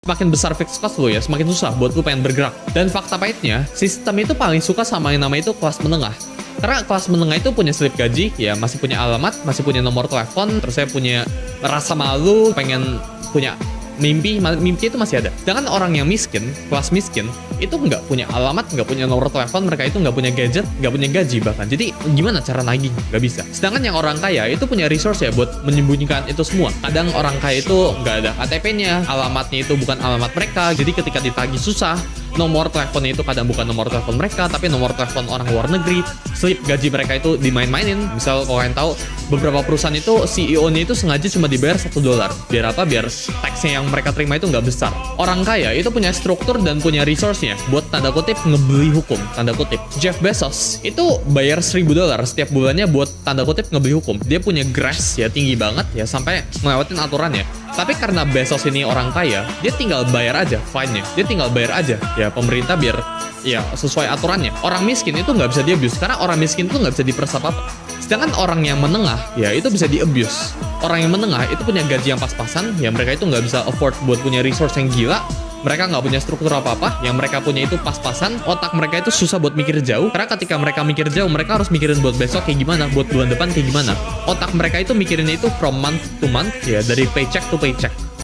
Semakin besar fixed cost lo ya, semakin susah buat lo pengen bergerak. Dan fakta pahitnya, sistem itu paling suka sama yang namanya itu kelas menengah. Karena kelas menengah itu punya slip gaji, ya masih punya alamat, masih punya nomor telepon, terus saya punya rasa malu, pengen punya mimpi itu masih ada. Sedangkan orang yang miskin, kelas miskin, itu nggak punya alamat, nggak punya nomor telepon, mereka itu nggak punya gadget, nggak punya gaji bahkan. Jadi gimana cara nagih? Nggak bisa. Sedangkan yang orang kaya itu punya resource ya buat menyembunyikan itu semua. Kadang orang kaya itu nggak ada KTP-nya, alamatnya itu bukan alamat mereka, jadi ketika ditagih susah. Nomor teleponnya itu kadang bukan nomor telepon mereka, tapi nomor telepon orang luar negeri. Slip gaji mereka itu dimain-mainin. Misal kalau kalian tahu, beberapa perusahaan itu CEO-nya itu sengaja cuma dibayar $1. Biar apa? Biar tax-nya yang mereka terima itu nggak besar. Orang kaya itu punya struktur dan punya resource-nya buat tanda kutip ngebeli hukum, tanda kutip. Jeff Bezos itu bayar $1.000 setiap bulannya buat tanda kutip ngebeli hukum. Dia punya grace ya tinggi banget ya sampai ngelewatin aturannya. Tapi karena Bezos ini orang kaya, dia tinggal bayar aja fine-nya. Dia tinggal bayar aja ya pemerintah biar ya sesuai aturannya. Orang miskin itu nggak bisa di-abuse karena orang miskin itu nggak bisa diperas apa-apa. Sedangkan orang yang menengah ya itu bisa di-abuse. Orang yang menengah itu punya gaji yang pas-pasan, ya mereka itu nggak bisa afford buat punya resource yang gila. Mereka nggak punya struktur apa-apa, yang mereka punya itu pas-pasan, otak mereka itu susah buat mikir jauh, karena ketika mereka mikir jauh, mereka harus mikirin buat besok kayak gimana, buat bulan depan kayak gimana. Otak mereka itu mikirinnya itu from month to month, ya dari paycheck to paycheck.